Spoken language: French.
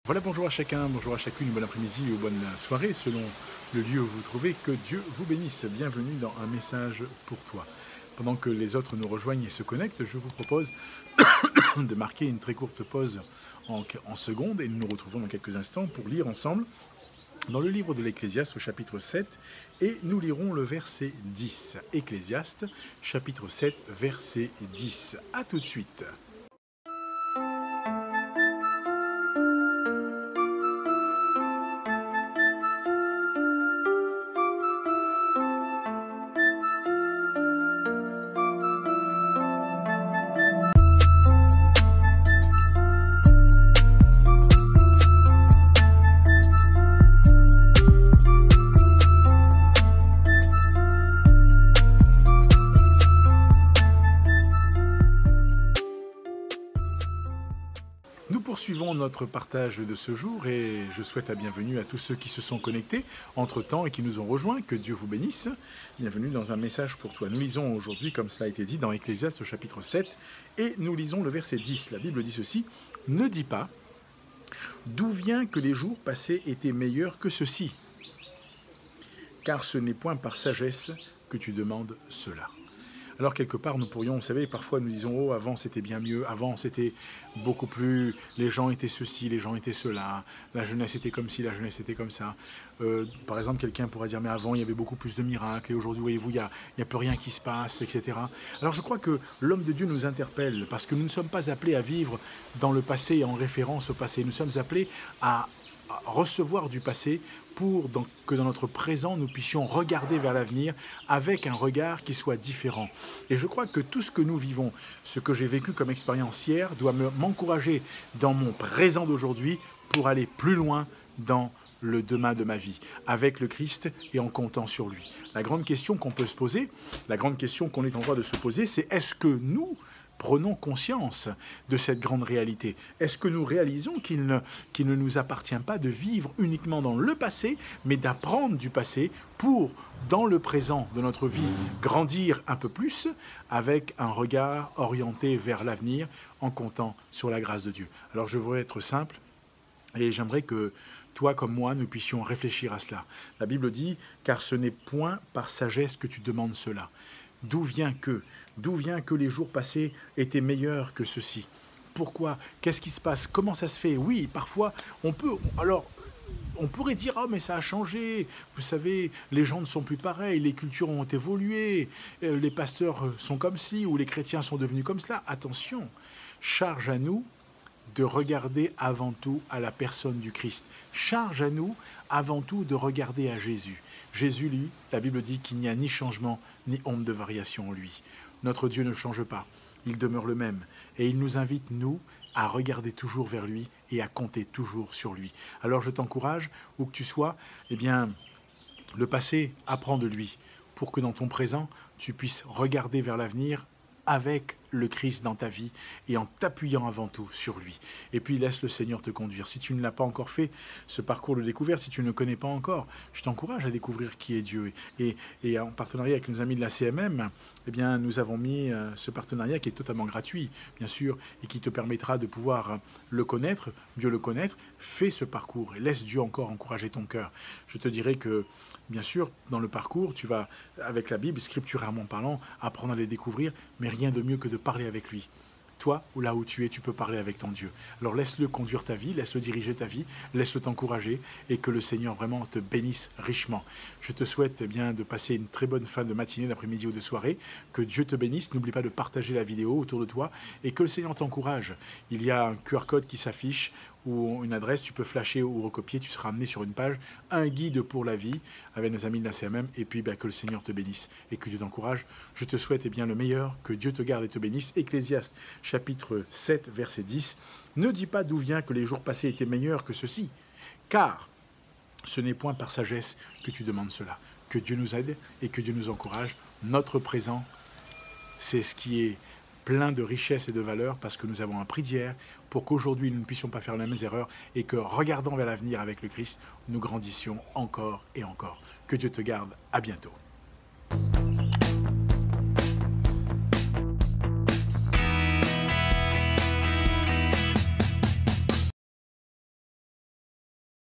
Voilà, bonjour à chacun, bonjour à chacune, bon après-midi ou bonne soirée selon le lieu où vous vous trouvez. Que Dieu vous bénisse. Bienvenue dans un message pour toi. Pendant que les autres nous rejoignent et se connectent, je vous propose de marquer une très courte pause en secondes et nous nous retrouvons dans quelques instants pour lire ensemble dans le livre de l'Ecclésiaste au chapitre 7 et nous lirons le verset 10. Ecclésiaste, chapitre 7, verset 10. A tout de suite. Nous poursuivons notre partage de ce jour et je souhaite la bienvenue à tous ceux qui se sont connectés entre-temps et qui nous ont rejoints. Que Dieu vous bénisse. Bienvenue dans un message pour toi. Nous lisons aujourd'hui, comme cela a été dit, dans Ecclésiaste au chapitre 7 et nous lisons le verset 10. La Bible dit ceci: « Ne dis pas, d'où vient que les jours passés étaient meilleurs que ceux-ci, car ce n'est point par sagesse que tu demandes cela. » Alors quelque part, nous pourrions, vous savez, parfois nous disons « Oh, avant c'était bien mieux, avant c'était beaucoup plus... Les gens étaient ceci, les gens étaient cela, la jeunesse était comme ci, la jeunesse était comme ça. » Par exemple, quelqu'un pourrait dire « Mais avant, il y avait beaucoup plus de miracles, et aujourd'hui, voyez-vous, il n'y a plus rien qui se passe, etc. » Alors je crois que l'homme de Dieu nous interpelle, parce que nous ne sommes pas appelés à vivre dans le passé et en référence au passé. Nous sommes appelés à recevoir du passé pour que dans notre présent, nous puissions regarder vers l'avenir avec un regard qui soit différent. Et je crois que tout ce que nous vivons, ce que j'ai vécu comme expérience hier, doit m'encourager dans mon présent d'aujourd'hui pour aller plus loin dans le demain de ma vie, avec le Christ et en comptant sur lui. La grande question qu'on peut se poser, la grande question qu'on est en droit de se poser, c'est est-ce que nous prenons conscience de cette grande réalité? Est-ce que nous réalisons qu'il ne nous appartient pas de vivre uniquement dans le passé, mais d'apprendre du passé pour, dans le présent de notre vie, grandir un peu plus avec un regard orienté vers l'avenir en comptant sur la grâce de Dieu? Alors je voudrais être simple et j'aimerais que toi comme moi, nous puissions réfléchir à cela. La Bible dit « Car ce n'est point par sagesse que tu demandes cela. » D'où vient que les jours passés étaient meilleurs que ceux-ci? Pourquoi? Qu'est-ce qui se passe? Comment ça se fait? Oui, parfois, on pourrait dire « Ah, mais ça a changé. Vous savez, les gens ne sont plus pareils, les cultures ont évolué, les pasteurs sont comme ci, ou les chrétiens sont devenus comme cela. » Attention, charge à nous de regarder avant tout à la personne du Christ. Charge à nous avant tout de regarder à Jésus. Jésus, lui, la Bible dit qu'il n'y a ni changement, ni ombre de variation en lui. Notre Dieu ne change pas, il demeure le même. Et il nous invite, nous, à regarder toujours vers lui et à compter toujours sur lui. Alors je t'encourage, où que tu sois, eh bien, le passé, apprends de lui, pour que dans ton présent, tu puisses regarder vers l'avenir avec le Christ dans ta vie et en t'appuyant avant tout sur lui. Et puis laisse le Seigneur te conduire. Si tu ne l'as pas encore fait, ce parcours de découverte, si tu ne le connais pas encore, je t'encourage à découvrir qui est Dieu. Et en partenariat avec nos amis de la CMM, eh bien, nous avons mis ce partenariat qui est totalement gratuit, bien sûr, et qui te permettra de pouvoir le connaître, mieux le connaître. Fais ce parcours et laisse Dieu encore encourager ton cœur. Je te dirai que, bien sûr, dans le parcours, tu vas, avec la Bible, scripturairement parlant, apprendre à les découvrir, mais rien de mieux que de parler avec lui. Toi, ou là où tu es, tu peux parler avec ton Dieu. Alors laisse-le conduire ta vie, laisse-le diriger ta vie, laisse-le t'encourager et que le Seigneur vraiment te bénisse richement. Je te souhaite eh bien de passer une très bonne fin de matinée, d'après-midi ou de soirée. Que Dieu te bénisse. N'oublie pas de partager la vidéo autour de toi et que le Seigneur t'encourage. Il y a un QR code qui s'affiche ou une adresse, tu peux flasher ou recopier, tu seras amené sur une page, un guide pour la vie avec nos amis de la CMM, et puis que le Seigneur te bénisse et que Dieu t'encourage. Je te souhaite bien le meilleur, que Dieu te garde et te bénisse. Ecclésiaste chapitre 7, verset 10. Ne dis pas d'où vient que les jours passés étaient meilleurs que ceux-ci, car ce n'est point par sagesse que tu demandes cela. Que Dieu nous aide et que Dieu nous encourage. Notre présent, c'est ce qui est plein de richesses et de valeurs parce que nous avons un prix d'hier pour qu'aujourd'hui nous ne puissions pas faire les mêmes erreurs et que, regardant vers l'avenir avec le Christ, nous grandissions encore et encore. Que Dieu te garde. À bientôt.